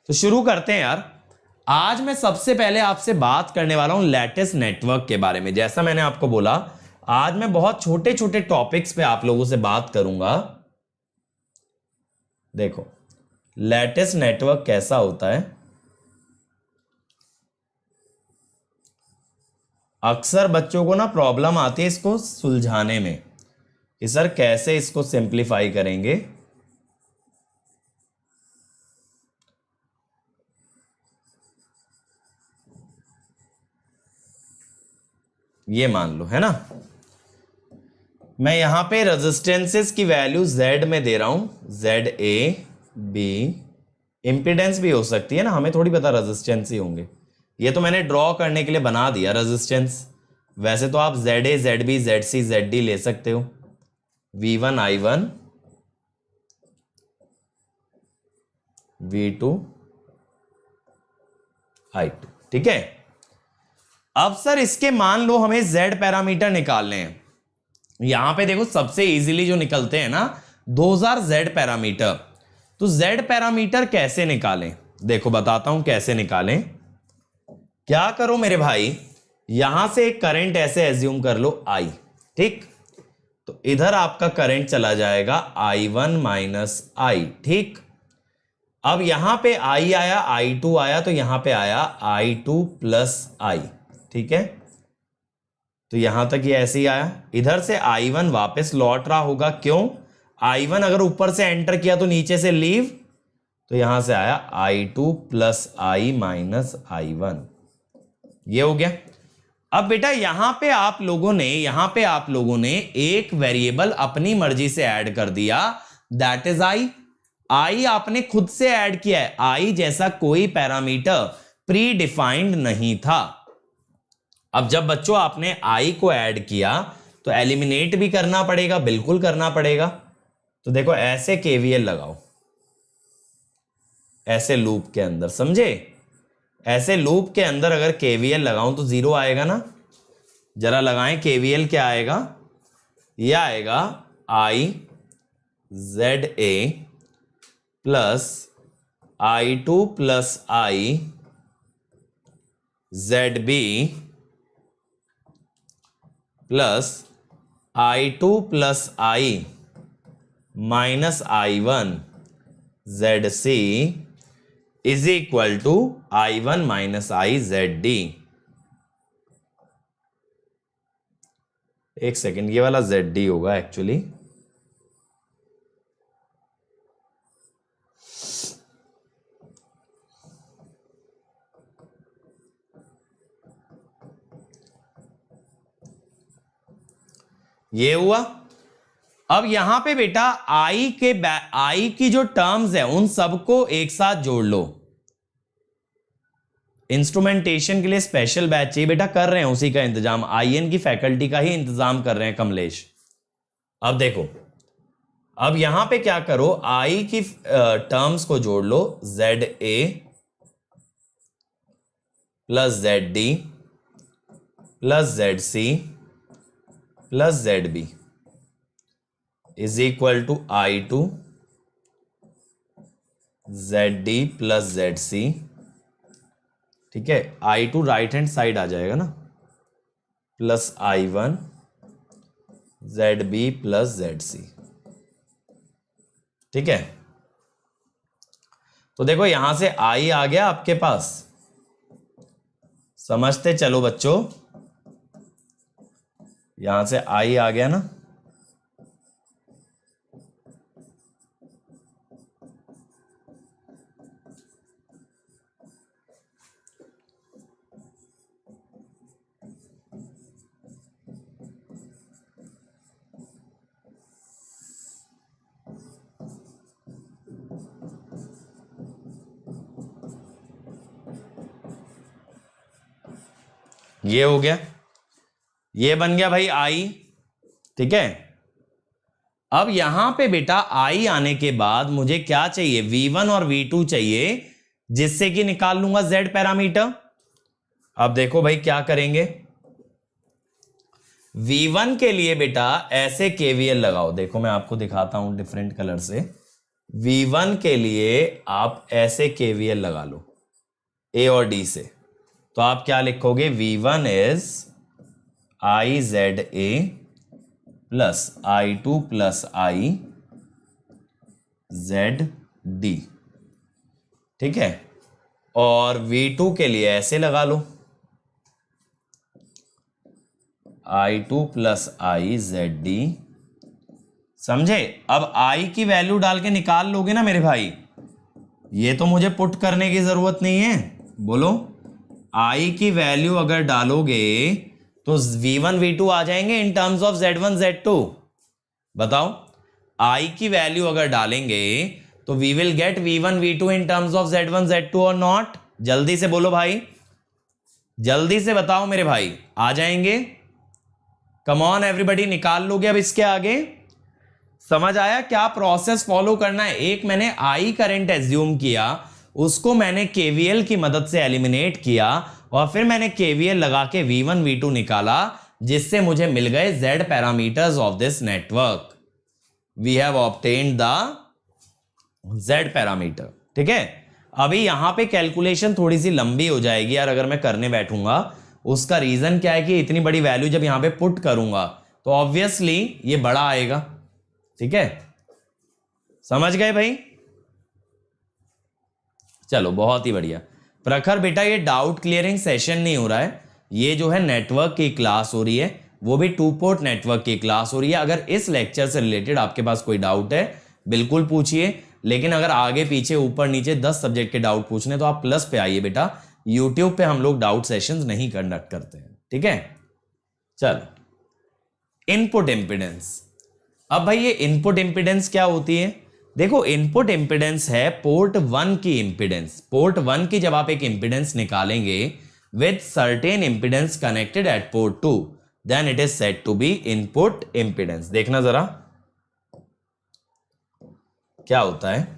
तो शुरू करते हैं यार। आज मैं सबसे पहले आपसे बात करने वाला हूं लैटिस नेटवर्क के बारे में। जैसा मैंने आपको बोला, आज मैं बहुत छोटे छोटे टॉपिक्स पे आप लोगों से बात करूंगा। देखो लैटिस नेटवर्क कैसा होता है। अक्सर बच्चों को ना प्रॉब्लम आती है इसको सुलझाने में कि सर कैसे इसको सिंप्लीफाई करेंगे। ये मान लो, है ना, मैं यहां पे रेजिस्टेंसेस की वैल्यू Z में दे रहा हूं, ZA, B। इंपीडेंस भी हो सकती है ना, हमें थोड़ी पता रेजिस्टेंस ही होंगे। ये तो मैंने ड्रॉ करने के लिए बना दिया रेजिस्टेंस। वैसे तो आप ZA, ZB, ZC, ZD ले सकते हो। V1 I1, V2 I2, ठीक है। अब सर इसके मान लो हमें Z पैरामीटर निकालने हैं। यहां पे देखो सबसे इजीली जो निकलते हैं ना 2000 Z पैरामीटर। तो Z पैरामीटर कैसे निकालें, देखो बताता हूं कैसे निकालें। क्या करो मेरे भाई, यहां से एक करंट ऐसे एज्यूम कर लो I, ठीक। तो इधर आपका करंट चला जाएगा I1 माइनस I, ठीक। अब यहां पे I आया, I2 आया, तो यहां पे आया I2 प्लस I, ठीक है। तो यहां तक ये ऐसे ही आया। इधर से I1 वापस लौट रहा होगा, क्यों? I1 अगर ऊपर से एंटर किया तो नीचे से लीव, तो यहां से आया I2 plus I minus I1। ये हो गया। अब बेटा यहां पे आप लोगों ने एक वेरिएबल अपनी मर्जी से ऐड कर दिया, दैट इज I आपने खुद से ऐड किया है। I जैसा कोई पैरामीटर प्री डिफाइंड नहीं था। अब जब बच्चों आपने I को ऐड किया तो एलिमिनेट भी करना पड़ेगा, बिल्कुल करना पड़ेगा। तो देखो ऐसे KVL लगाओ, ऐसे लूप के अंदर, समझे? ऐसे लूप के अंदर अगर KVL लगाऊं तो 0 आएगा ना। जरा लगाएं KVL, क्या आएगा? यह आएगा I ZA plus I2 plus I ZB plus I2 plus I minus I1 ZC is equal to I1 minus I ZD। एक सेकेंड, ये वाला ZD होगा एक्चुअली। ये हुआ। अब यहां पे बेटा I की जो टर्म्स है उन सबको एक साथ जोड़ लो। इंस्ट्रूमेंटेशन के लिए स्पेशल बैच चाहिए बेटा, कर रहे हैं उसी का इंतजाम, IN की फैकल्टी का ही इंतजाम कर रहे हैं कमलेश। अब देखो, अब यहां पे क्या करो, I की टर्म्स को जोड़ लो, ZA plus ZD plus ZC plus ZB is equal to I2 ZD plus ZC, ठीक है। I2 राइट हैंड साइड आ जाएगा ना, plus I1 ZB plus ZC, ठीक है। तो देखो यहां से I आ गया आपके पास, समझते चलो बच्चों। यहां से I आ गया ना, ये हो गया, ये बन गया भाई I, ठीक है। अब यहां पे बेटा I आने के बाद मुझे क्या चाहिए, V1 और V2 चाहिए, जिससे कि निकाल लूंगा Z पैरामीटर। अब देखो भाई क्या करेंगे, V1 के लिए बेटा ऐसे KVL लगाओ। देखो मैं आपको दिखाता हूं डिफरेंट कलर से। V1 के लिए आप ऐसे KVL लगा लो A और D से, तो आप क्या लिखोगे? V1 is IZA plus I2 plus IZD, ठीक है। और V2 के लिए ऐसे लगा लो I2 प्लस IZD, समझे? अब I की वैल्यू डाल के निकाल लोगे ना मेरे भाई, ये तो मुझे पुट करने की जरूरत नहीं है। बोलो, I की वैल्यू अगर डालोगे तो V1 V2 आ जाएंगे इन टर्म्स ऑफ Z1 Z2। बताओ, I की वैल्यू अगर डालेंगे तो we will get V1 V2 in terms of Z1 Z2 और नॉट? जल्दी से बोलो भाई, जल्दी से बताओ मेरे भाई, आ जाएंगे? कम ऑन एवरीबॉडी, निकाल लोगे अब इसके आगे? समझ आया क्या प्रोसेस फॉलो करना है? एक मैंने आई करंट एज्यूम किया, उसको मैंने केवीएल की मदद से एलिमिनेट किया, और फिर मैंने केवीएल लगा के V1 V2 निकाला, जिससे मुझे मिल गए Z parameters of this network. We have obtained the Z parameter, ठीक है। अभी यहां पे कैलकुलेशन थोड़ी सी लंबी हो जाएगी यार अगर मैं करने बैठूंगा। उसका रीजन क्या है कि इतनी बड़ी वैल्यू जब यहां पे पुट करूंगा तो ऑब्वियसली ये बड़ा आएगा, ठीक है। समझ गए भाई? चलो बहुत ही बढ़िया। प्रखर बेटा, ये डाउट क्लियरिंग सेशन नहीं हो रहा है, ये जो है नेटवर्क की क्लास हो रही है, वो भी 2 पोर्ट नेटवर्क की क्लास हो रही है। अगर इस लेक्चर से रिलेटेड आपके पास कोई डाउट है बिल्कुल पूछिए, लेकिन अगर आगे पीछे ऊपर नीचे 10 सब्जेक्ट के डाउट पूछने तो आप प्लस पे आइए बेटा। यूट्यूब पे हम लोग डाउट सेशंस नहीं कंडक्ट करते हैं, ठीक है। चलो, इनपुट इंपिडेंस। अब भाई ये इनपुट इंपिडेंस क्या होती है? देखो, इनपुट इंपिडेंस है पोर्ट 1 की इंपिडेंस। पोर्ट 1 की जब आप एक इंपिडेंस निकालेंगे with certain impedance connected at port 2, then it is said to be input impedance. देखना जरा क्या होता है।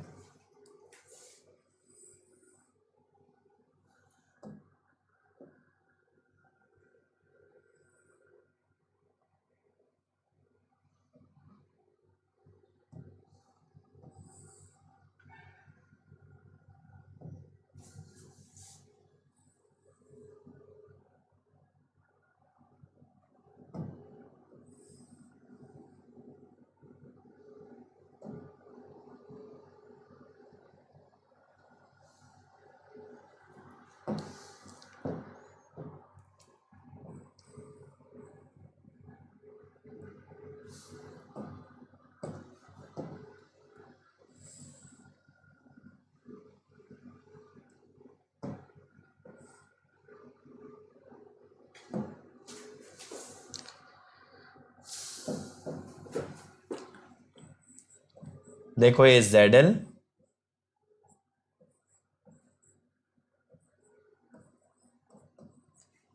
देखो, ये ZL,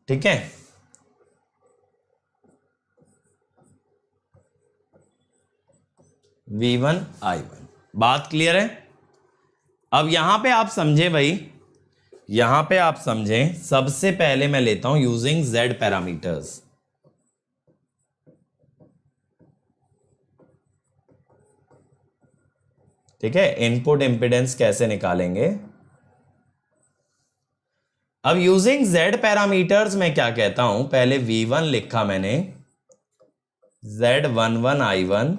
ठीक है। V1 I1, बात क्लियर है? अब यहां पे आप समझे भाई, यहां पे आप समझें, सबसे पहले मैं लेता हूं यूजिंग Z पैरामीटर्स। ठीक है, इनपुट इंपिडेंस कैसे निकालेंगे? अब यूजिंग Z पैरामीटर्स में क्या कहता हूं, पहले V1 लिखा मैंने, Z11 I1,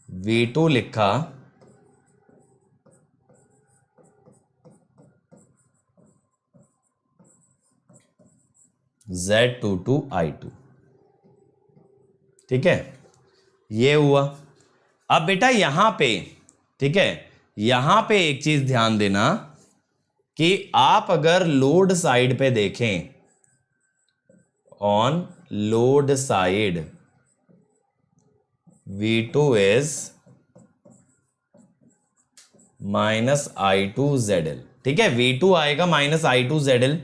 V2 लिखा, Z22 I2, ठीक है, ये हुआ। अब बेटा यहां पे, ठीक है, यहां पे एक चीज ध्यान देना कि आप अगर लोड साइड पे देखें, on load side V2 is -I2ZL, ठीक है, V2 आएगा -I2ZL।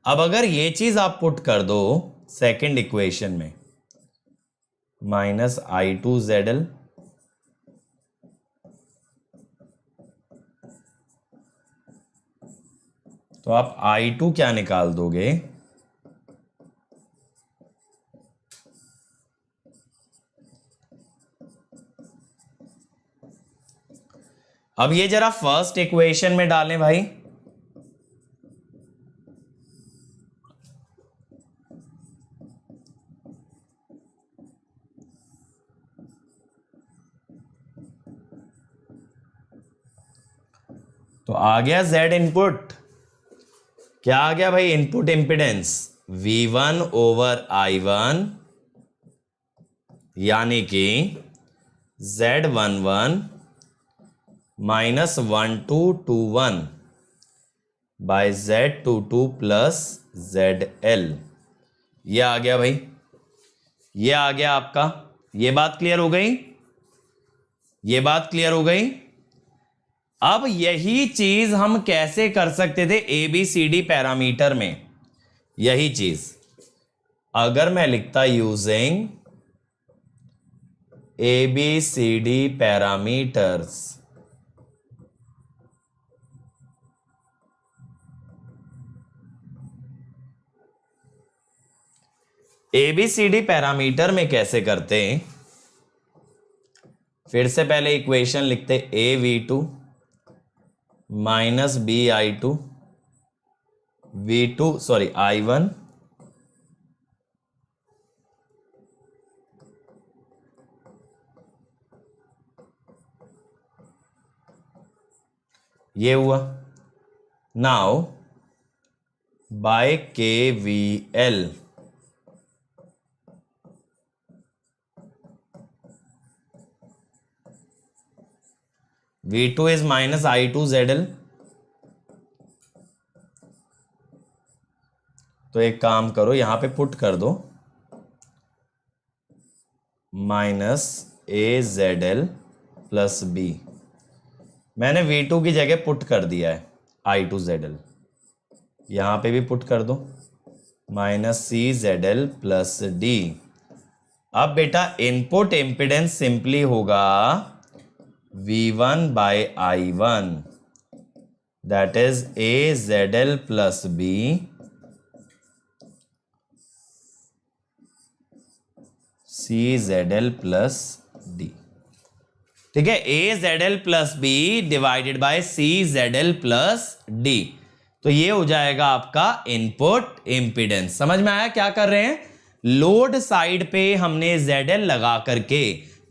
अब अगर ये चीज आप पुट कर दो सेकंड इक्वेशन में, -I2ZL, तो आप I2 क्या निकाल दोगे? अब ये जरा फर्स्ट इक्वेशन में डालें भाई। तो आ गया Z इनपुट। क्या आ गया भाई? Input impedance V1 over I1 यानी कि Z11 minus 1221 bye Z22 plus ZL। ये आ गया भाई, ये आ गया आपका। ये बात क्लियर हो गई? ये बात क्लियर हो गई? अब यही चीज हम कैसे कर सकते थे ABCD पैरामीटर में? यही चीज अगर मैं लिखता using ABCD parameters, ABCD parameter में कैसे करते हैं? फिर से पहले इक्वेशन लिखते AV2 माइनस BI2 I1 ये हुआ। Now by KVL, V2 is minus I2 ZL। तो एक काम करो, यहां पे पुट कर दो माइनस AZL प्लस B। मैंने V2 की जगह पुट कर दिया है I2 ZL। यहां पे भी पुट कर दो माइनस CZL प्लस D। अब बेटा इनपुट इंपिडेंस सिंपली होगा V1 bye I1 that is AZL plus B CZL plus D। ठीक है, AZL plus B divided by CZL plus D। तो ये हो जाएगा आपका इनपुट इंपिडेंस। समझ में आया क्या कर रहे हैं? लोड साइड पे हमने ZL लगा करके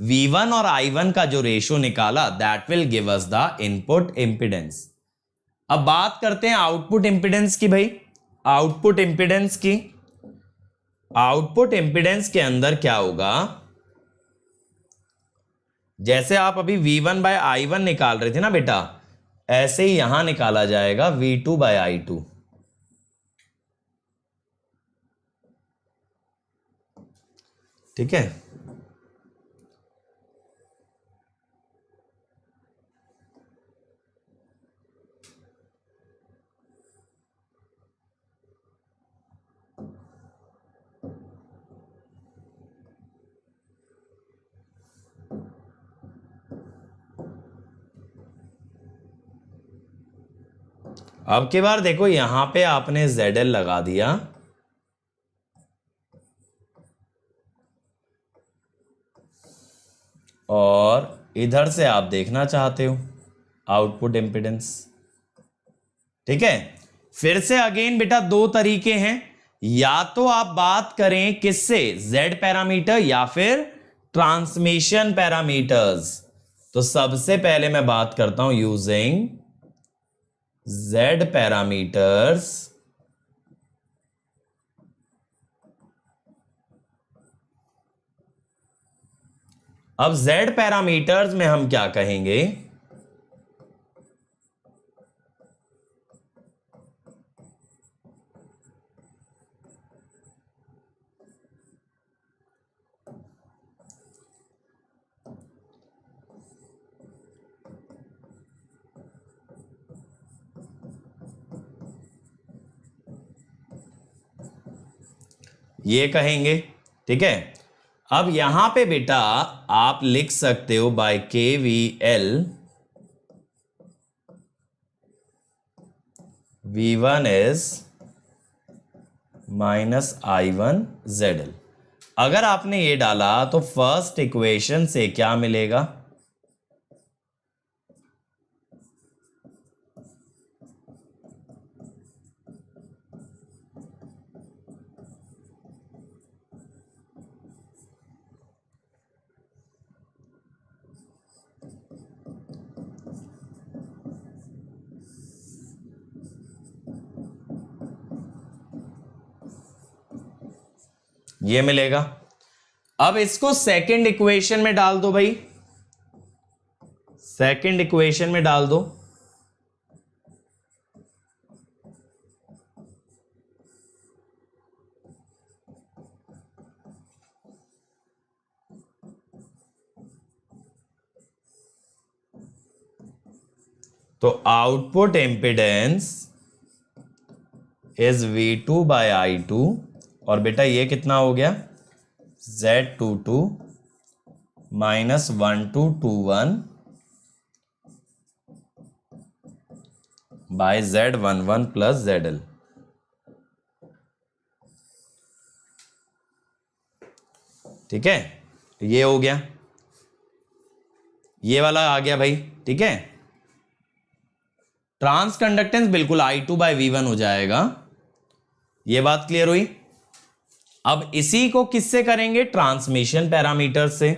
V1 और I1 का जो रेशियो निकाला that will give us the input impedance. अब बात करते हैं आउटपुट इंपिडेंस की भाई। आउटपुट इंपिडेंस की, आउटपुट इंपिडेंस के अंदर क्या होगा? जैसे आप अभी V1 बाय I1 निकाल रहे थे ना बेटा, ऐसे ही यहां निकाला जाएगा V2 बाय I2। ठीक है, अब की बार देखो यहां पे आपने ZL लगा दिया और इधर से आप देखना चाहते हो आउटपुट इंपिडेंस। ठीक है, फिर से अगेन बेटा दो तरीके हैं, या तो आप बात करें किससे? Z पैरामीटर या फिर ट्रांसमिशन पैरामीटर्स। तो सबसे पहले मैं बात करता हूं यूजिंग Z पैरामीटर्स अब Z पैरामीटर्स में हम क्या कहेंगे? ये कहेंगे। ठीक है, अब यहां पे बेटा आप लिख सकते हो by KVL V1 is minus I1 ZL। अगर आपने ये डाला तो फर्स्ट इक्वेशन से क्या मिलेगा? ये मिलेगा। अब इसको सेकंड इक्वेशन में डाल दो भाई, सेकंड इक्वेशन में डाल दो। तो output impedance is V2 bye I2, और बेटा ये कितना हो गया, Z22 minus 1221 bye Z11 plus ZL। ठीक है, ये हो गया, ये वाला आ गया भाई। ठीक है, ट्रांस कंडक्टेंस बिल्कुल I2 बाय V1 हो जाएगा। ये बात क्लियर हुई। अब इसी को किससे करेंगे, ट्रांसमिशन पैरामीटर से।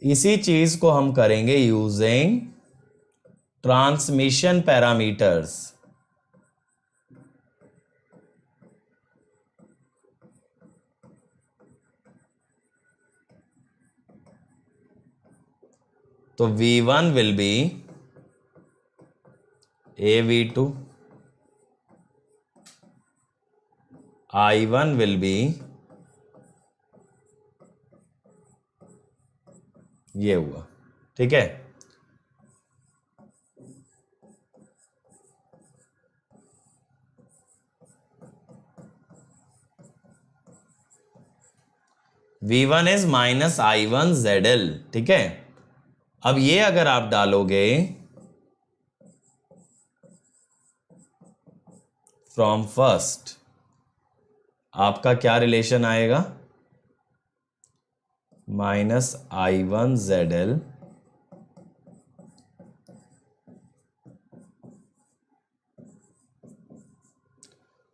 इसी चीज को हम करेंगे यूजिंग ट्रांसमिशन पैरामीटर्स। तो V1 will be AV2, I1 will be, ये हुआ। ठीक है, V1 is minus I1 ZL। ठीक है, अब ये अगर आप डालोगे फ्रॉम फर्स्ट, आपका क्या रिलेशन आएगा, माइनस I1 ZL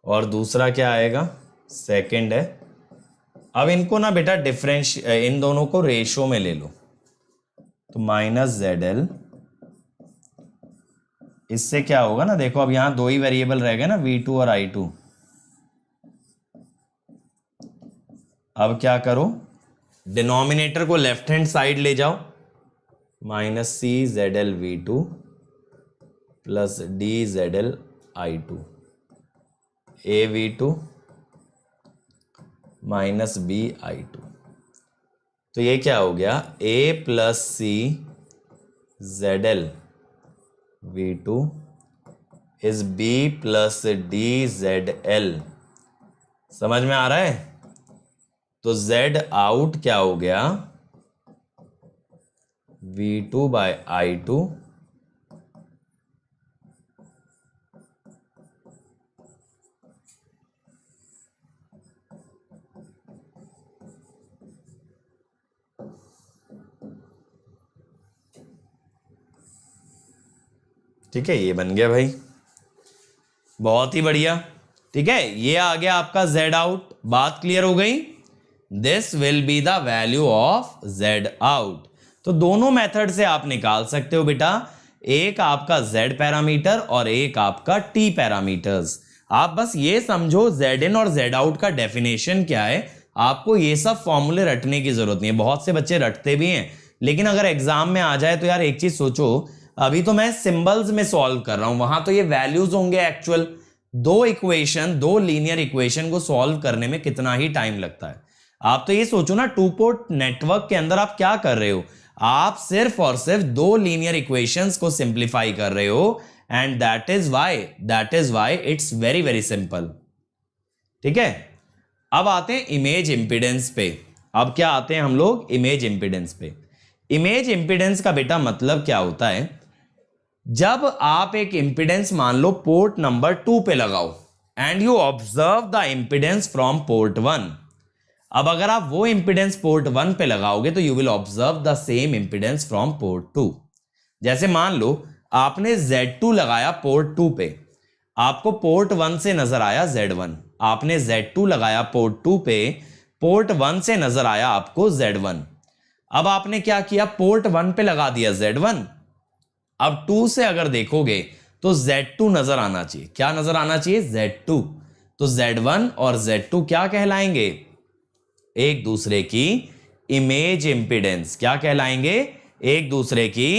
और दूसरा क्या आएगा, सेकंड है। अब इनको ना बेटा डिफरेंस, इन दोनों को रेशो में ले लो, तो माइनस ZL, इससे क्या होगा ना, देखो अब यहां दो ही वेरिएबल रह गए ना, V2 और I2। अब क्या करो, डिनोमिनेटर को लेफ्ट हैंड साइड ले जाओ, minus CZL V2 plus DZL I2, AV2 minus BI2। तो ये क्या हो गया, A plus CZL V2 is B plus DZL। समझ में आ रहा है। तो Z आउट क्या हो गया, V2 बाय I2 ठीक है, ये बन गया भाई, बहुत ही बढ़िया। ठीक है, ये आ गया आपका Z आउट। बात क्लियर हो गई। This will be the value of Z out. तो दोनों मेथड से आप निकाल सकते हो बेटा, एक आपका Z पैरामीटर और एक आपका T पैरामीटर्स। आप बस ये समझो Z इन और Z आउट का डेफिनेशन क्या है, आपको ये सब फॉर्मूले रटने की जरूरत नहीं है। बहुत से बच्चे रटते भी हैं, लेकिन अगर एग्जाम में आ जाए तो यार एक चीज सोचो, अभी तो मैं सिंबल्स में सॉल्व कर रहा हूं, वहां तो ये वैल्यूज होंगे एक्चुअल। दो इक्वेशन, दो लीनियर इक्वेशन को सॉल्व करने में कितना ही टाइम लगता है। आप तो ये सोचो ना, टू पोर्ट नेटवर्क के अंदर आप क्या कर रहे हो, आप सिर्फ और सिर्फ दो लीनियर इक्वेशंस को सिंप्लीफाई कर रहे हो, and that is why it's very very simple. ठीक है, अब आते हैं इमेज इंपीडेंस पे। अब क्या आते हैं हम लोग, इमेज इंपीडेंस पे। इमेज इंपीडेंस का बेटा मतलब क्या होता है, जब आप एक इंपीडेंस मान लो पोर्ट नंबर 2 पे लगाओ and you observe the impedance from port 1। अब अगर आप वो इंपीडेंस पोर्ट 1 पे लगाओगे तो you will observe the same impedance from port 2। जैसे मान लो आपने Z2 लगाया पोर्ट 2 पे, आपको पोर्ट 1 से नजर आया Z1। आपने Z2 लगाया पोर्ट 2 पे, पोर्ट 1 से नजर आया आपको Z1। अब आपने क्या किया, पोर्ट 1 पे लगा दिया Z1। अब 2 से अगर देखोगे तो Z2 नजर आना चाहिए। क्या नजर आना चाहिए, Z2। तो Z1 और Z2 क्या कहलाएंगे? एक दूसरे की इमेज इंपीडेंस। क्या कहलाएंगे? एक दूसरे की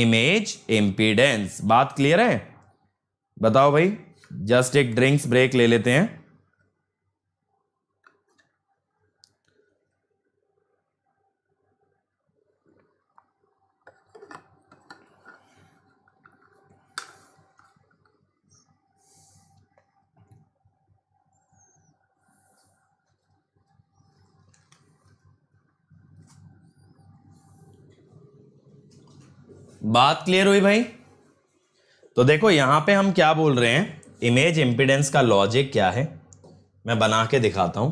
इमेज इंपीडेंस। बात क्लियर है? बताओ भाई, जस्ट एक ड्रिंक्स ब्रेक ले लेते हैं। बात क्लियर हुई भाई? तो देखो यहां पे हम क्या बोल रहे हैं, इमेज इंपीडेंस का लॉजिक क्या है, मैं बना के दिखाता हूं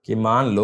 कि मान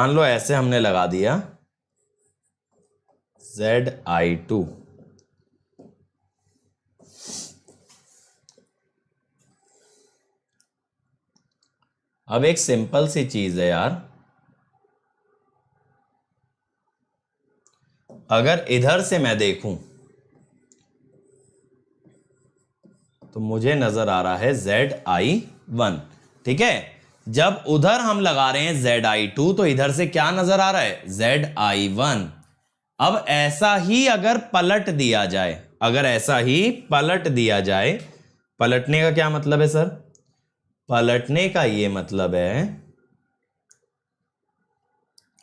लो ऐसे हमने लगा दिया ZI2, अब एक सिंपल सी चीज है यार, अगर इधर से मैं देखूं तो मुझे नजर आ रहा है ZI1, ठीक है। जब उधर हम लगा रहे हैं ZI2 तो इधर से क्या नजर आ रहा है? ZI1। अब ऐसा ही अगर पलट दिया जाए, अगर ऐसा ही पलट दिया जाए, पलटने का क्या मतलब है सर? पलटने का ये मतलब है,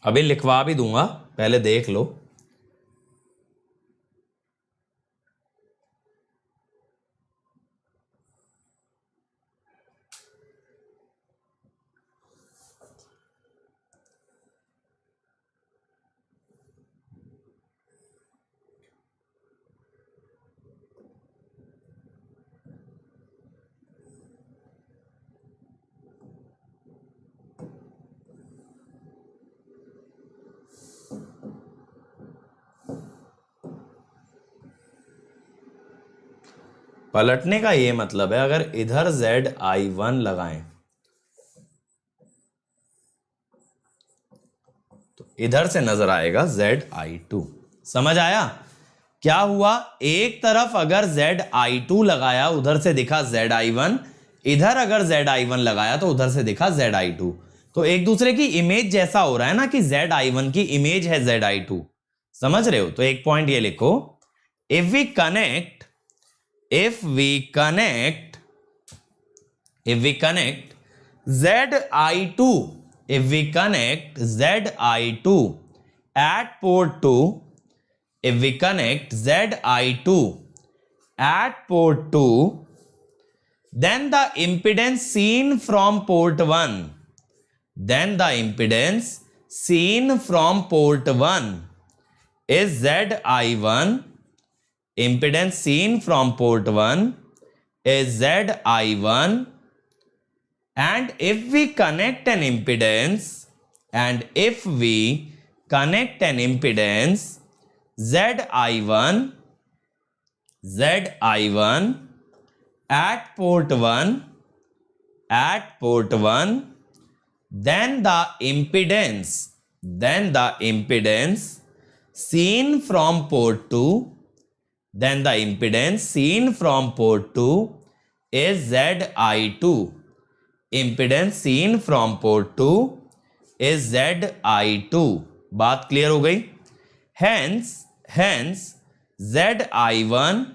अभी लिखवा भी दूंगा, पहले देख लो। पलटने का ये मतलब है, अगर इधर ZI1 लगाएं तो इधर से नजर आएगा ZI2। समझ आया क्या हुआ? एक तरफ अगर ZI2 लगाया उधर से दिखा ZI1, इधर अगर ZI1 लगाया तो उधर से दिखा ZI2। तो एक दूसरे की इमेज जैसा हो रहा है ना, कि ZI1 की इमेज है ZI2। समझ रहे हो? तो एक पॉइंट ये लिखो, if we connect ZI2, if we connect ZI2 at port 2, if we connect ZI2 at port 2, then the impedance seen from port 1, then the impedance seen from port 1 is ZI1. Impedance seen from port 1 is ZI1, and if we connect an impedance, ZI1 at port 1, then the impedance seen from port 2, then the impedance seen from port 2 is ZI2. Impedance seen from port 2 is ZI2. बात clear हो गई? Hence ZI1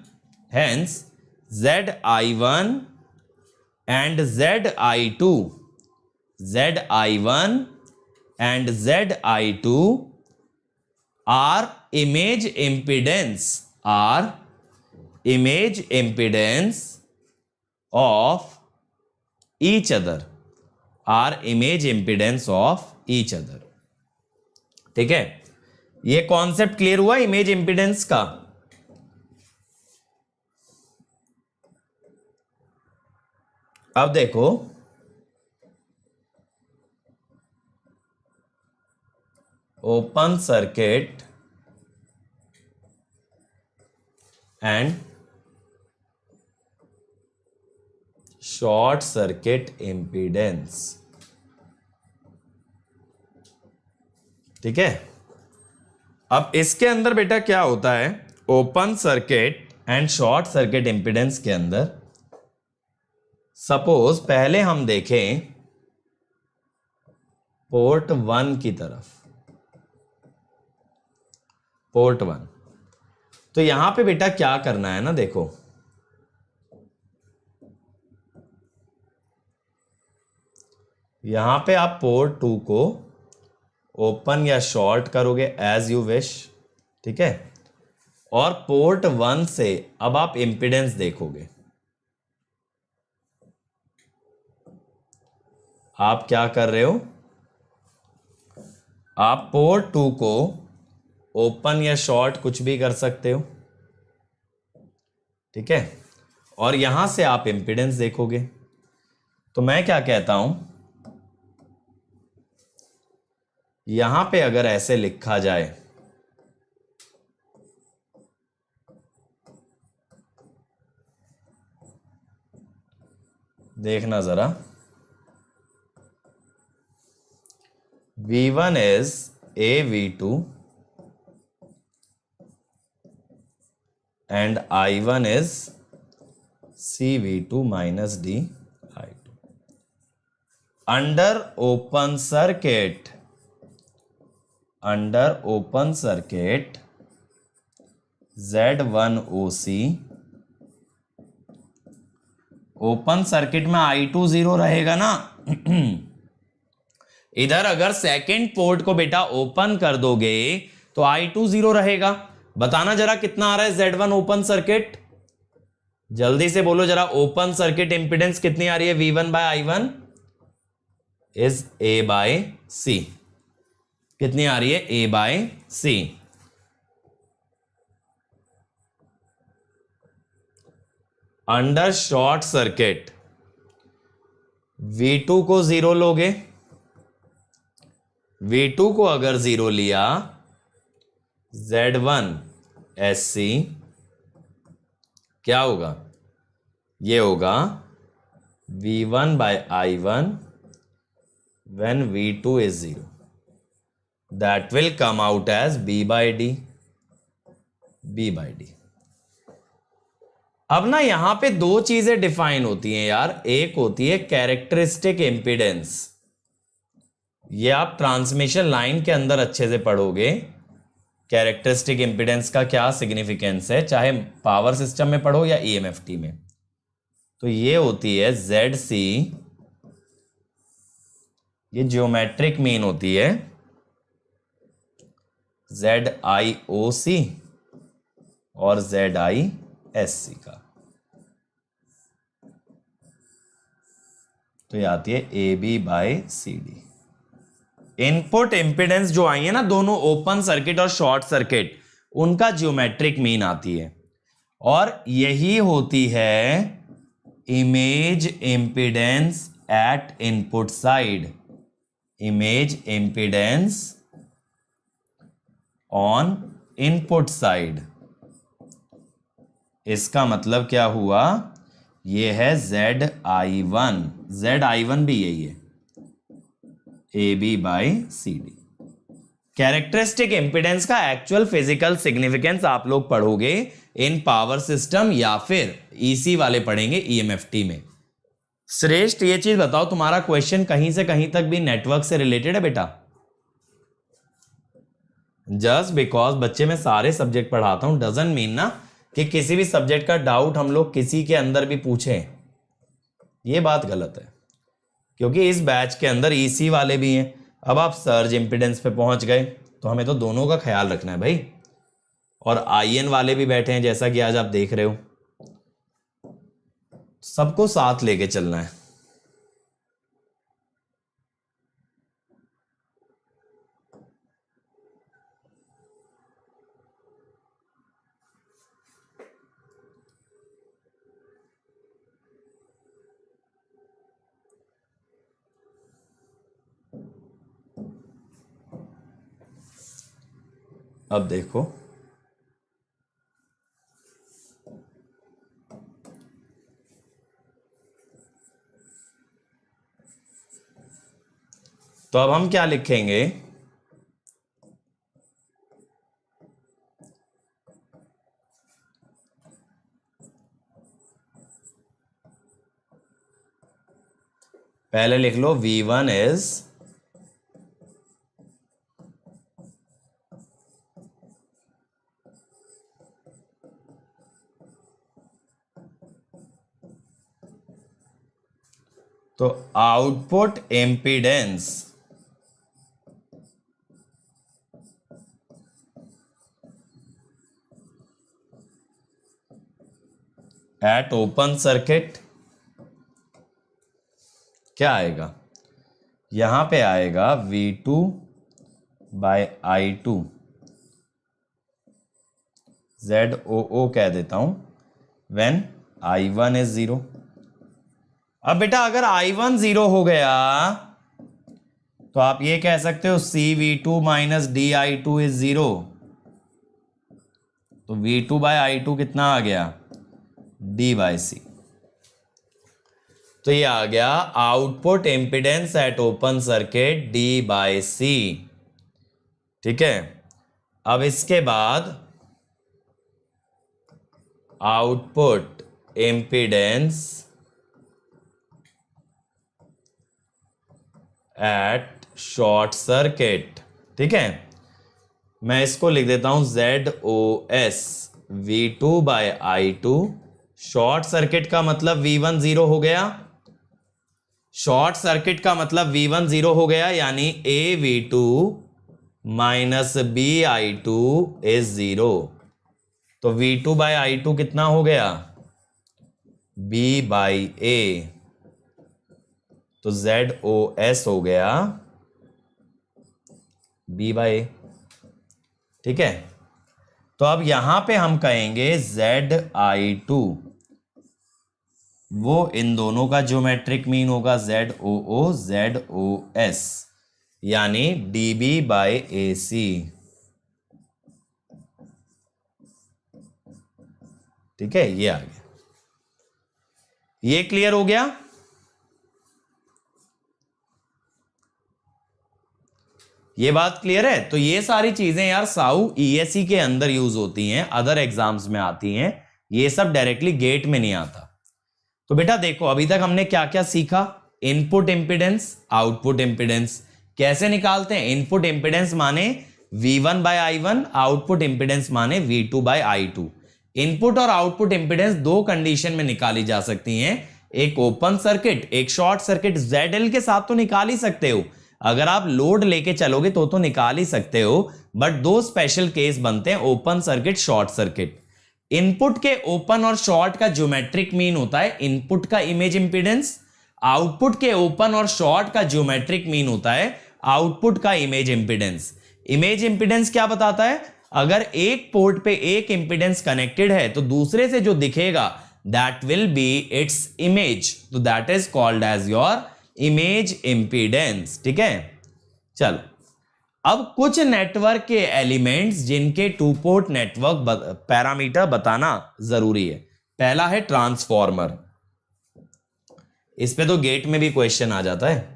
and ZI2 are image impedance of each other are image impedance of each other. ठीक है, ये concept clear हुआ image impedance का। अब देखो open circuit and short circuit impedance. ठीक है, अब इसके अंदर बेटा क्या होता है, open circuit and short circuit impedance के अंदर सपोज पहले हम देखें पोर्ट 1 की तरफ, पोर्ट 1, तो यहां पे बेटा क्या करना है ना, देखो यहां पे आप पोर्ट 2 को ओपन या शॉर्ट करोगे एज यू विश। ठीक है, और पोर्ट 1 से अब आप इंपीडेंस देखोगे। आप क्या कर रहे हो, आप पोर्ट 2 को ओपन या शॉर्ट कुछ भी कर सकते हो। ठीक है, और यहां से आप इंपीडेंस देखोगे। तो मैं क्या कहता हूं, यहां पे अगर ऐसे लिखा जाए, देखना जरा, V1 is AV2 and I1 is CV2 minus DI2 under open circuit Z1OC। Open circuit में I2 0 रहेगा ना इधर अगर सेकंड पोर्ट को बेटा ओपन कर दोगे तो I2 0 रहेगा। बताना जरा कितना आ रहा है Z1 ओपन सर्किट, जल्दी से बोलो जरा। ओपन सर्किट इंपीडेंस कितनी आ रही है, V1 bye I1 is A by C। कितनी आ रही है, A by C। Under short circuit V2 को 0 लोगे, V2 को अगर 0 लिया, Z1 SC क्या होगा, ये होगा V1 bye I1 when V2 is 0, that will come out as B by D, B by D। अब ना यहां पे दो चीजें डिफाइन होती हैं यार, एक होती है कैरेक्टरिस्टिक इंपीडेंस, ये आप ट्रांसमिशन लाइन के अंदर अच्छे से पढ़ोगे, कैरेक्टरिस्टिक इंपीडेंस का क्या सिग्निफिकेंस है, चाहे पावर सिस्टम में पढ़ो या EMFT में। तो ये होती है ZC, ये ज्योमेट्रिक मीन होती है ZIOC और ZISC का, तो ये आती है AB by CD। Input impedance जो आई है ना दोनों ओपन सर्किट और शॉर्ट सर्किट, उनका ज्योमेट्रिक मीन आती है, और यही होती है image impedance at input side, image impedance on input side. इसका मतलब क्या हुआ, ये है ZI1, ZI1 भी यही है AB by CD। Characteristic impedance का एक्चुअल फिजिकल सिग्निफिकेंस आप लोग पढ़ोगे इन पावर सिस्टम या फिर EC वाले पढ़ेंगे EMFT में। श्रेष्ठ ये चीज बताओ, तुम्हारा क्वेश्चन कहीं से कहीं तक भी नेटवर्क से रिलेटेड है बेटा? जस्ट बिकॉज बच्चे मैं सारे सब्जेक्ट पढ़ाता हूं डजंट मीन ना कि किसी भी सब्जेक्ट का डाउट हम लोग किसी के अंदर भी पूछें, ये बात गलत है, क्योंकि इस बैच के अंदर EC वाले भी हैं। अब आप सर्ज इंपीडेंस पे पहुंच गए तो हमें तो दोनों का ख्याल रखना है भाई, और IN वाले भी बैठे हैं जैसा कि आज आप देख रहे हो, सबको साथ लेके चलना है। अब देखो, तो अब हम क्या लिखेंगे, पहले लिख लो V1 इज तो output impedance at open circuit क्या आएगा, यहां पे आएगा V2 बाय I2, ZOO कह देता हूं, व्हेन I1 इज 0। अब बेटा अगर I1 0 हो गया तो आप ये कह सकते हो CV2 माइनस DI2 इज 0। तो V2 बाय I2 कितना आ गया, D बाय C। तो ये आ गया output impedance at open circuit D by C। ठीक है, अब इसके बाद output impedance at short circuit. ठीक है, मैं इसको लिख देता हूं ZOS V2 bye I2। Short circuit का मतलब V1 0 हो गया, शॉर्ट सर्किट का मतलब V1 0 हो गया, यानी AV2 माइनस BI2 इज 0। तो V2 बाय I2 कितना हो गया, B बाई A। तो ZOS हो गया B बाई A। ठीक है, तो अब यहां पे हम कहेंगे ZI2, वो इन दोनों का ज्योमेट्रिक मीन होगा ZOO ZOS, यानी DB बाय AC। ठीक है, ये आ गया, ये क्लियर हो गया। ये बात क्लियर है। तो ये सारी चीजें यार साउ ESE के अंदर यूज होती हैं, अदर एग्जाम्स में आती हैं, ये सब डायरेक्टली गेट में नहीं आता। तो बेटा देखो अभी तक हमने क्या क्या सीखा, इनपुट इंपिडेंस, आउटपुट इंपिडेंस कैसे निकालते हैं। इनपुट इंपिडेंस माने V1 bye I1, output impedance माने V2 बाय I2। इनपुट और आउटपुट इंपिडेंस दो कंडीशन में निकाली जा सकती हैं, एक ओपन सर्किट, एक शॉर्ट सर्किट। ZL के साथ तो निकाल ही सकते हो, अगर आप लोड लेके चलोगे तो निकाल ही सकते हो, बट दो स्पेशल केस बनते हैं, open circuit, short circuit. Input के ओपन और शॉर्ट का ज्योमेट्रिक मीन होता है इनपुट का इमेज इंपीडेंस, आउटपुट के ओपन और शॉर्ट का ज्योमेट्रिक मीन होता है आउटपुट का इमेज इंपीडेंस। इमेज इंपीडेंस क्या बताता है, अगर एक पोर्ट पे एक इंपीडेंस कनेक्टेड है तो दूसरे से जो दिखेगा that will be its image, तो that is called as your image impedance. ठीक है, चलो अब कुछ नेटवर्क के एलिमेंट्स जिनके टू पोर्ट नेटवर्क पैरामीटर बताना जरूरी है। पहला है ट्रांसफॉर्मर, इस पे तो गेट में भी क्वेश्चन आ जाता है।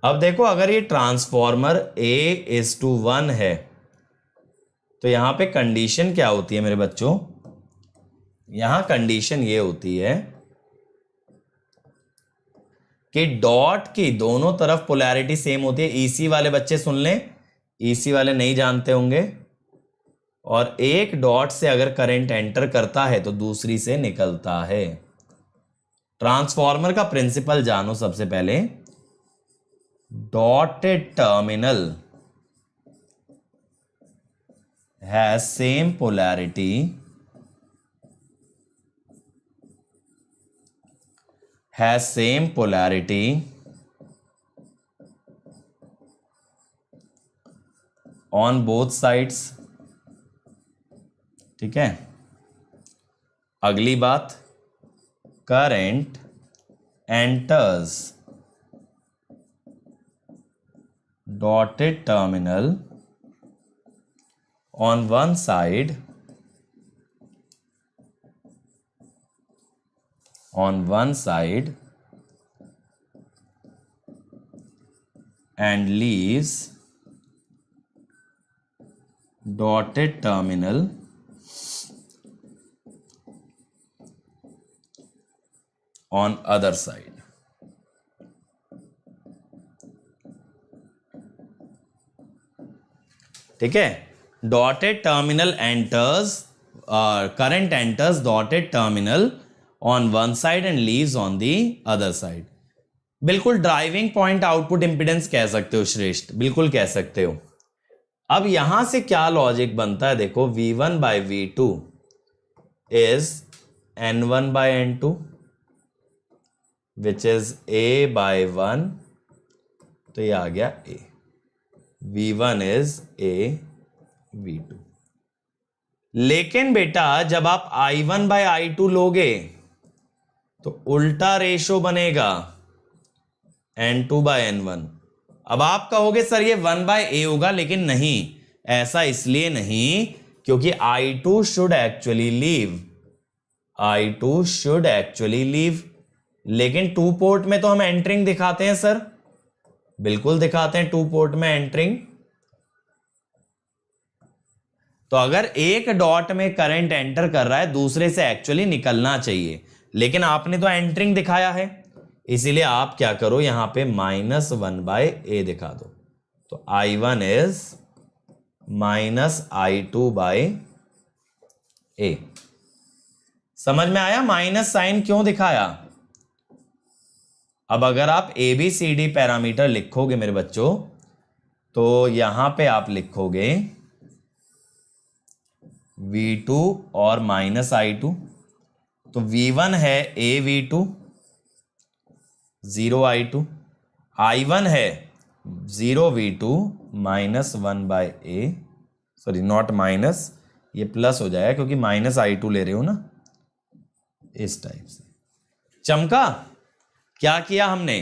अब देखो अगर ये ट्रांसफॉर्मर A:1 है तो यहां पे कंडीशन क्या होती है मेरे बच्चों, यहां कंडीशन ये होती है कि डॉट की दोनों तरफ पोलैरिटी सेम होती है। EC वाले बच्चे सुन लें, EC वाले नहीं जानते होंगे। और एक डॉट से अगर करंट एंटर करता है तो दूसरी से निकलता है। ट्रांसफॉर्मर का प्रिंसिपल जानो सबसे पहले, dotted terminal has same polarity on both sides। ठीक है, अगली बात, current enters dotted terminal on one side and leaves dotted terminal on other side. ठीक है, dotted terminal enters, current enters dotted terminal on one side and leaves on the other side. बिल्कुल driving point output impedance कह सकते हो श्रेष्ठ, बिल्कुल कह सकते हो। अब यहां से क्या लॉजिक बनता है, देखो V1 by V2 is N1 by N2 which is A by 1, तो ये आ गया A, V1 is A V2। लेकिन बेटा जब आप I1 by I2 लोगे तो उल्टा रेशो बनेगा N2 by N1। अब आप कहोगे सर ये 1 by A होगा, लेकिन नहीं, ऐसा इसलिए नहीं क्योंकि I2 शुड एक्चुअली लीव, लेकिन 2 पोर्ट में तो हम एंटरिंग दिखाते हैं सर, बिल्कुल दिखाते हैं 2 पोर्ट में एंटरिंग। तो अगर एक डॉट में करंट एंटर कर रहा है, दूसरे से एक्चुअली निकलना चाहिए, लेकिन आपने तो एंटरिंग दिखाया है, इसीलिए आप क्या करो यहां पे -1 by A दिखा दो, तो I1 is -I2 by A। समझ में आया माइनस साइन क्यों दिखाया? अब अगर आप ABCD पैरामीटर लिखोगे मेरे बच्चों, तो यहां पे आप लिखोगे V2 और -I2, तो V1 है AV2 0 I2, I1 है 0 V2 -1 by A, sorry not minus, ये प्लस हो जाएगा क्योंकि -I2 ले रहे हो ना, इस टाइप से। चमका? क्या किया हमने?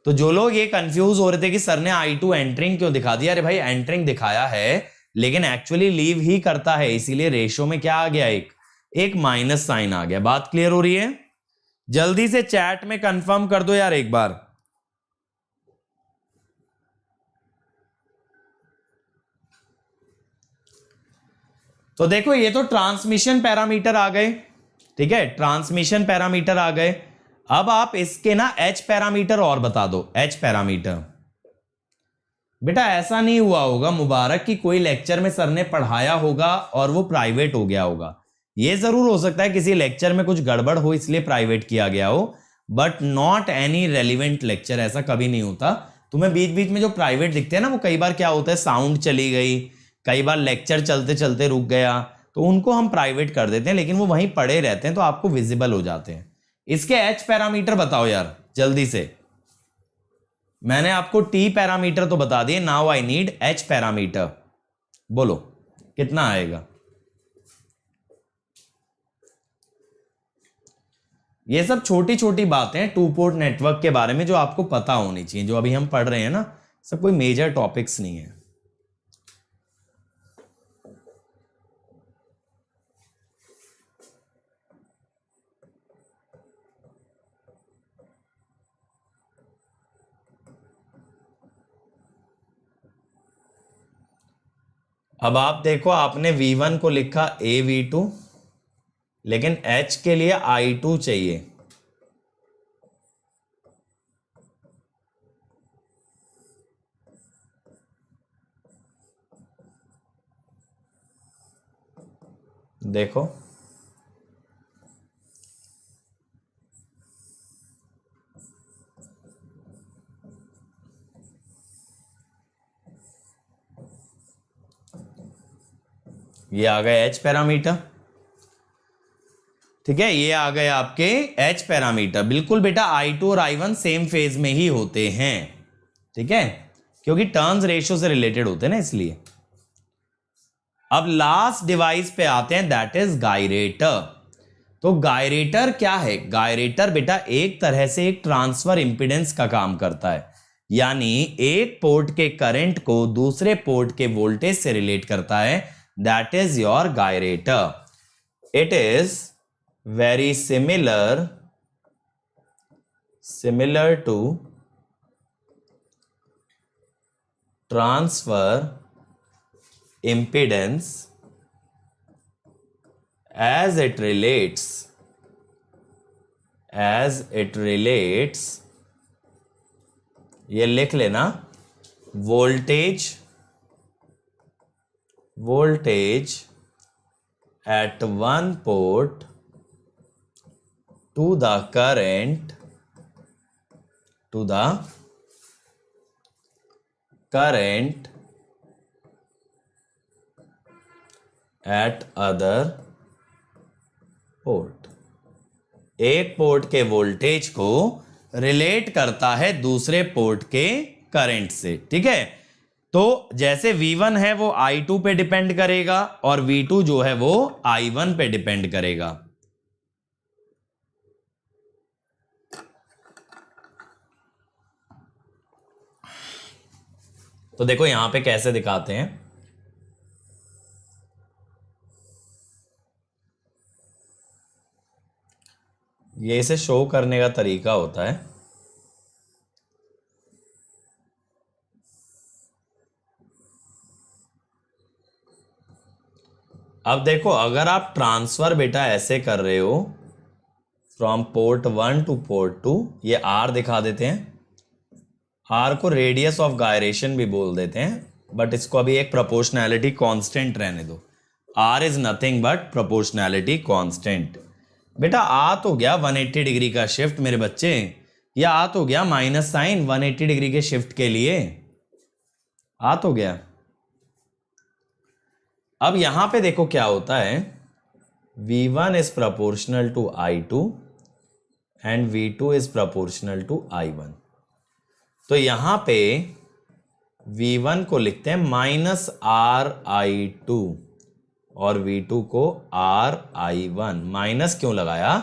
तो जो लोग ये कंफ्यूज हो रहे थे कि सर ने I2 एंटरिंग क्यों दिखा दिया, अरे भाई एंटरिंग दिखाया है लेकिन एक्चुअली लीव ही करता है, इसीलिए रेशो में क्या आ गया, एक माइनस साइन आ गया। बात क्लियर हो रही है? जल्दी से चैट में कंफर्म कर दो यार एक बार। तो देखो ये तो ट्रांसमिशन पैरामीटर आ गए, ठीक है, ट्रांसमिशन पैरामीटर आ गए। अब आप इसके ना H पैरामीटर और बता दो, H पैरामीटर। बेटा ऐसा नहीं हुआ होगा मुबारक कि कोई लेक्चर में सर ने पढ़ाया होगा और वो प्राइवेट हो गया होगा। ये जरूर हो सकता है किसी लेक्चर में कुछ गड़बड़ हो इसलिए प्राइवेट किया गया हो, but not any relevant lecture, ऐसा कभी नहीं होता। तुम्हें बीच बीच में जो प्राइवेट दिखते हैं ना, वो कई बार क्या होता है साउंड चली गई, कई बार लेक्चर चलते चलते रुक गया, तो उनको हम प्राइवेट कर देते हैं, लेकिन वो वहीं पड़े रहते हैं तो आपको विजिबल हो जाते हैं। इसके H पैरामीटर बताओ यार जल्दी से। मैंने आपको T पैरामीटर तो बता दिए, now I need H parameter. बोलो कितना आएगा? ये सब छोटी छोटी बातें 2 पोर्ट नेटवर्क के बारे में जो आपको पता होनी चाहिए, जो अभी हम पढ़ रहे हैं ना, सब कोई मेजर टॉपिक्स नहीं है। अब आप देखो, आपने V1 को लिखा AV2, लेकिन H के लिए I2 चाहिए। देखो ये आ गए H पैरामीटर, ठीक है, ये आ गए आपके H पैरामीटर। बिल्कुल बेटा I2 और I1 सेम फेज में ही होते हैं, ठीक है, क्योंकि टर्न्स रेशियो से रिलेटेड होते हैं ना, इसलिए। अब लास्ट डिवाइस पे आते हैं, दैट इज गायरेटर। तो गायरेटर क्या है? गायरेटर बेटा एक तरह से एक ट्रांसफर इंपीडेंस का काम करता है, यानी एक पोर्ट के करंट को दूसरे पोर्ट के वोल्टेज से रिलेट करता है। That is your gyrator. It is very similar to transfer impedance as it relates ये लिख लेना, voltage at one port to the current at other port। एक पोर्ट के वोल्टेज को रिलेट करता है दूसरे पोर्ट के करंट से। ठीक है, तो जैसे V1 है वो I2 पे डिपेंड करेगा और V2 जो है वो I1 पे डिपेंड करेगा। तो देखो यहां पे कैसे दिखाते हैं। ये इसे शो करने का तरीका होता है। अब देखो अगर आप ट्रांसफर बेटा ऐसे कर रहे हो फ्रॉम पोर्ट 1 टू पोर्ट 2, ये R दिखा देते हैं। R को रेडियस ऑफ गायरेशन भी बोल देते हैं, बट इसको अभी एक प्रोपोर्शनैलिटी कांस्टेंट रहने दो। R is nothing but proportionality constant. बेटा आ तो गया 180 डिग्री का शिफ्ट मेरे बच्चे, या आ तो गया माइनस साइन 180 डिग्री के शिफ्ट के लिए, आ तो गया। अब यहां पे देखो क्या होता है, V1 is proportional to I2 and V2 is proportional to I1। तो यहां पे V1 को लिखते हैं माइनस RI2 और V2 को RI1। माइनस क्यों लगाया?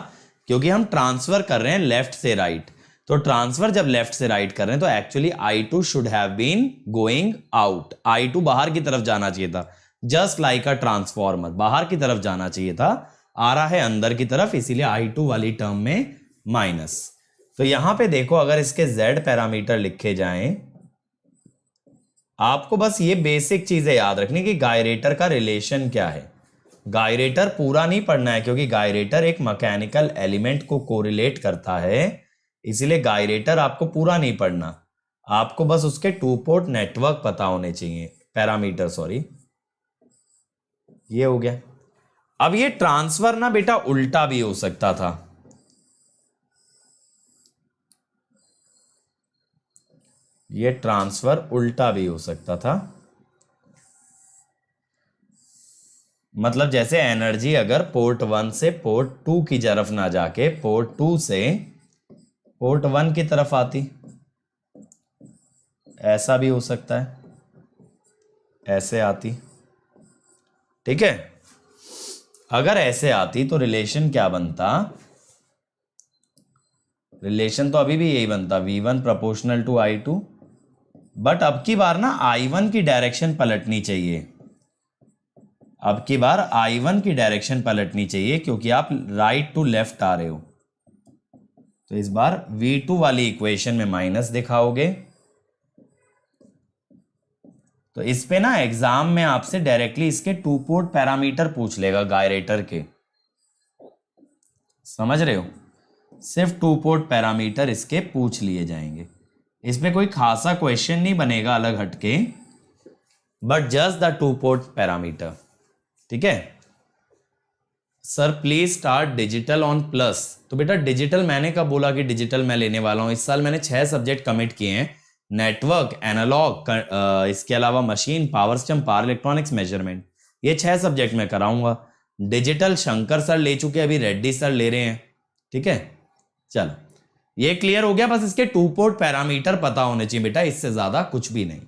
क्योंकि हम ट्रांसफर कर रहे हैं लेफ्ट से राइट। तो ट्रांसफर जब लेफ्ट से राइट कर रहे हैं तो actually I2 should have been going out. I2 बाहर की तरफ जाना चाहिए था, जस्ट लाइक अ ट्रांसफॉर्मर बाहर की तरफ जाना चाहिए था, आ रहा है अंदर की तरफ, इसीलिए I2 वाली टर्म में माइनस। तो यहां पे देखो अगर इसके Z पैरामीटर लिखे जाएं, आपको बस ये बेसिक चीजें याद रखनी कि गायरेटर का रिलेशन क्या है। गायरेटर पूरा नहीं पढ़ना है क्योंकि गायरेटर एक मैकेनिकल एलिमेंट को कोरिलेट करता है, इसीलिए गायरेटर आपको पूरा नहीं पढ़ना, आपको बस उसके 2 पोर्ट नेटवर्क पता होने चाहिए, पैरामीटर सॉरी। ये हो गया। अब ये ट्रांसफर ना बेटा उल्टा भी हो सकता था। ये ट्रांसफर उल्टा भी हो सकता था, मतलब जैसे एनर्जी अगर पोर्ट 1 से पोर्ट 2 की तरफ ना जाके पोर्ट 2 से पोर्ट 1 की तरफ आती, ऐसा भी हो सकता है, ऐसे आती। ठीक है, अगर ऐसे आती तो रिलेशन क्या बनता? रिलेशन तो अभी भी यही बनता, V1 proportional to I2, but अब की बार ना I1 की डायरेक्शन पलटनी चाहिए। अब की बार I1 की डायरेक्शन पलटनी चाहिए क्योंकि आप राइट टू लेफ्ट आ रहे हो। तो इस बार V2 वाली इक्वेशन में माइनस दिखाओगे। तो इस पे ना एग्जाम में आपसे डायरेक्टली इसके 2 पोर्ट पैरामीटर पूछ लेगा गायरेटर के, समझ रहे हो? सिर्फ 2 पोर्ट पैरामीटर इसके पूछ लिए जाएंगे। इसमें कोई खासा क्वेश्चन नहीं बनेगा अलग हटके, but just the 2 port parameter. ठीक है sir, please start digital on plus. तो बेटा डिजिटल मैंने कब बोला कि डिजिटल मैं लेने वाला हूं? इस साल मैंने 6 सब्जेक्ट कमिट किए हैं, नेटवर्क, एनालॉग, इसके अलावा machine, power system, power electronics, measurement, ये 6 सब्जेक्ट मैं कराऊंगा। डिजिटल शंकर सर ले चुके, अभी रेड्डी सर ले रहे हैं। ठीक है, चलो ये क्लियर हो गया। बस इसके 2 पोर्ट पैरामीटर पता होने चाहिए बेटा, इससे ज्यादा कुछ भी नहीं।